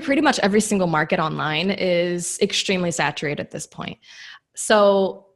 pretty much every single market online is extremely saturated at this point. So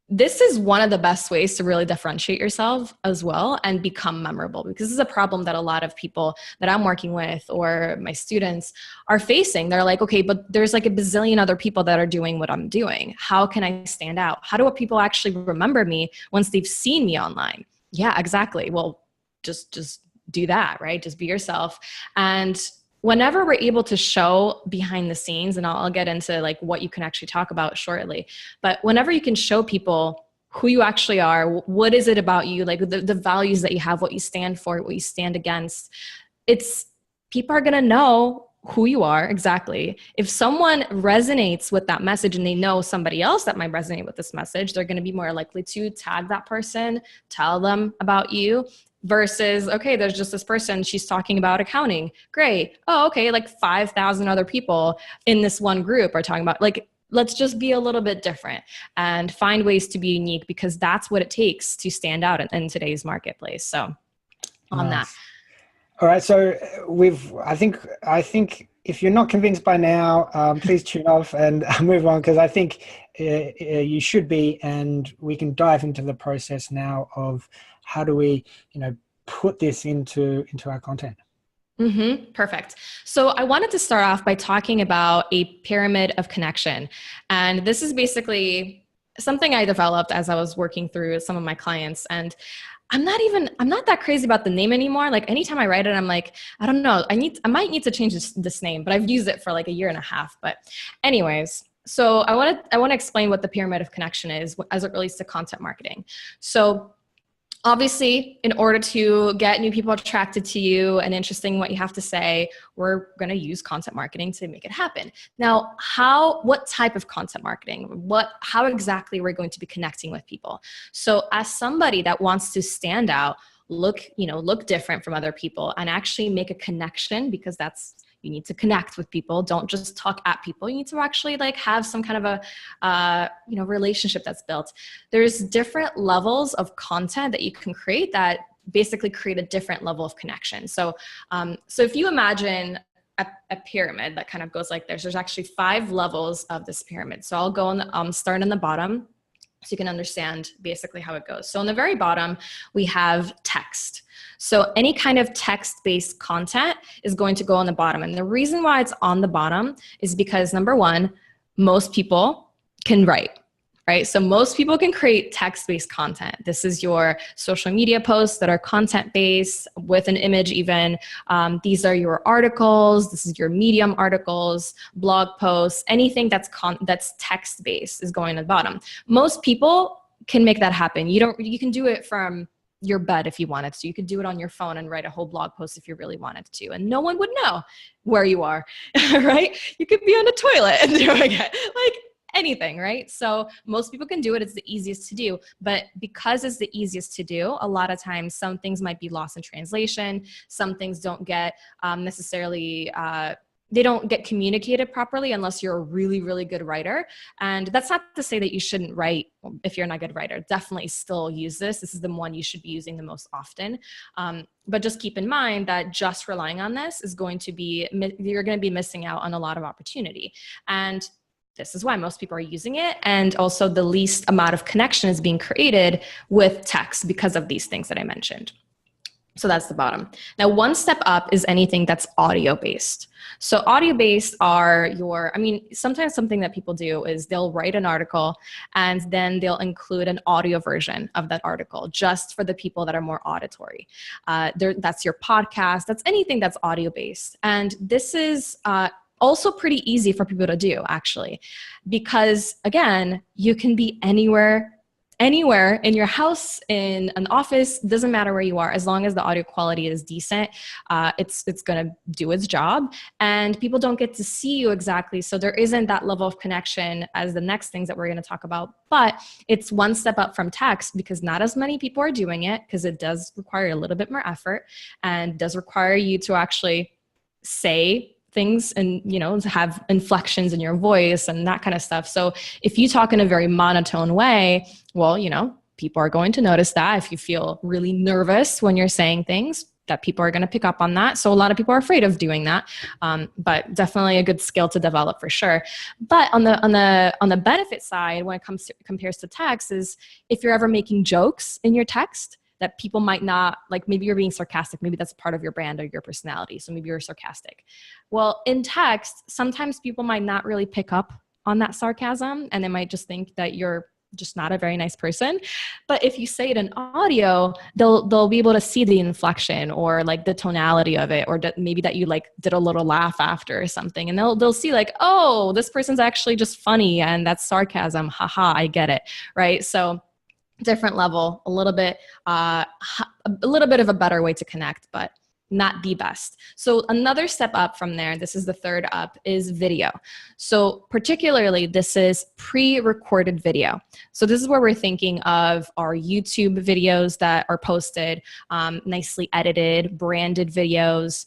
this is one of the best ways to really differentiate yourself as well and become memorable, because this is a problem that a lot of people that I'm working with or my students are facing. They're like, okay, but there's like a bazillion other people that are doing what I'm doing. How can I stand out? How do people actually remember me once they've seen me online? Yeah, exactly. Well, just do that, right? Just be yourself. And whenever we're able to show behind the scenes, and I'll get into like what you can actually talk about shortly, but whenever you can show people who you actually are, what is it about you, like the values that you have, what you stand for, what you stand against, people are going to know who you are exactly. If someone resonates with that message and they know somebody else that might resonate with this message, they're going to be more likely to tag that person, tell them about you. Versus, okay, there's just this person, she's talking about accounting. Great. Oh, okay, like 5,000 other people in this one group are talking about, like, let's just be a little bit different and find ways to be unique, because that's what it takes to stand out in today's marketplace. So on that. All right. So I think if you're not convinced by now, please tune off and move on, because I think you should be, and we can dive into the process now of how do we, put this into our content. Perfect. So I wanted to start off by talking about a pyramid of connection. And this is basically something I developed as I was working through some of my clients. And I'm not that crazy about the name anymore. Like anytime I write it, I'm like, I don't know, I might need to change this name, but I've used it for like 1.5 years. But anyways, so I want to explain what the pyramid of connection is as it relates to content marketing. So obviously, in order to get new people attracted to you and interested in what you have to say, we're going to use content marketing to make it happen. Now, what type of content marketing? How exactly we're going to be connecting with people? So as somebody that wants to stand out, look different from other people and actually make a connection, because you need to connect with people. Don't just talk at people. You need to actually like have some kind of a relationship that's built. There's different levels of content that you can create that basically create a different level of connection. So if you imagine a pyramid that kind of goes like this, there's actually 5 levels of this pyramid. So I'll go start in the bottom so you can understand basically how it goes. So on the very bottom, we have text. So any kind of text-based content is going to go on the bottom. And the reason why it's on the bottom is because, number one, most people can write, right? So most people can create text-based content. This is your social media posts that are content-based with an image even. These are your articles. This is your Medium articles, blog posts, anything that's text-based is going to the bottom. Most people can make that happen. You can do it from your bed if you wanted to. You could do it on your phone and write a whole blog post if you really wanted to, and no one would know where you are, right? You could be on the toilet and doing it, like anything, right? So most people can do it. It's the easiest to do, but because it's the easiest to do, a lot of times some things might be lost in translation. Some things don't get necessarily they don't get communicated properly unless you're a really, really good writer. And that's not to say that you shouldn't write if you're not a good writer. Definitely still use this. This is the one you should be using the most often. But just keep in mind that just relying on this is you're going to be missing out on a lot of opportunity. And this is why most people are using it. And also the least amount of connection is being created with text because of these things that I mentioned. So that's the bottom. Now, one step up is anything that's audio-based. So audio-based are sometimes something that people do is they'll write an article and then they'll include an audio version of that article just for the people that are more auditory. That's your podcast. That's anything that's audio-based. And this is also pretty easy for people to do, actually, because, again, you can be anywhere in your house, in an office, doesn't matter where you are, as long as the audio quality is decent, it's going to do its job, and people don't get to see you exactly. So there isn't that level of connection as the next things that we're going to talk about, but it's one step up from text because not as many people are doing it, because it does require a little bit more effort and does require you to actually say things and, to have inflections in your voice and that kind of stuff. So if you talk in a very monotone way, well, people are going to notice that. If you feel really nervous when you're saying things, that people are going to pick up on that. So a lot of people are afraid of doing that, but definitely a good skill to develop for sure. But on the benefit side, when it compares to text, is if you're ever making jokes in your text that people might not like, maybe you're being sarcastic, maybe that's part of your brand or your personality. So maybe you're sarcastic. Well, in text, sometimes people might not really pick up on that sarcasm, and they might just think that you're just not a very nice person. But if you say it in audio, they'll be able to see the inflection or like the tonality of it, or maybe that you like did a little laugh after or something, and they'll see like, oh, this person's actually just funny and that's sarcasm. Haha, I get it, right? So different level, a little bit of a better way to connect, but not the best. So another step up from there, this is the third up, is video. So particularly this is pre-recorded video. So this is where we're thinking of our YouTube videos that are posted, nicely edited, branded videos,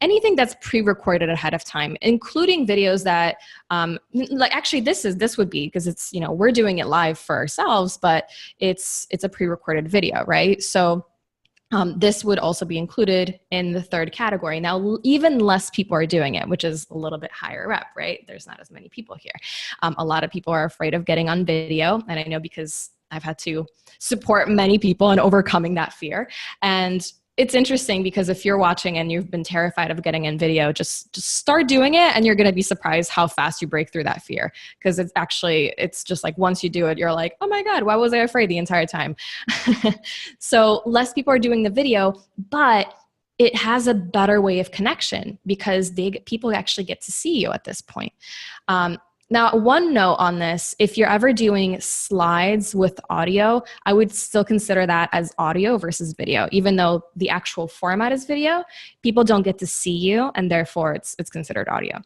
anything that's pre-recorded ahead of time, including videos that, like actually this would be, because it's, we're doing it live for ourselves, but it's a pre-recorded video, right? So this would also be included in the third category. Now, even less people are doing it, which is a little bit higher up, right? There's not as many people here. A lot of people are afraid of getting on video. And I know because I've had to support many people in overcoming that fear. And it's interesting because if you're watching and you've been terrified of getting in video, just start doing it, and you're going to be surprised how fast you break through that fear. Because it's just like once you do it, you're like, oh my God, why was I afraid the entire time? So less people are doing the video, but it has a better way of connection because people actually get to see you at this point. Now, one note on this, if you're ever doing slides with audio, I would still consider that as audio versus video. Even though the actual format is video, people don't get to see you, and therefore it's considered audio.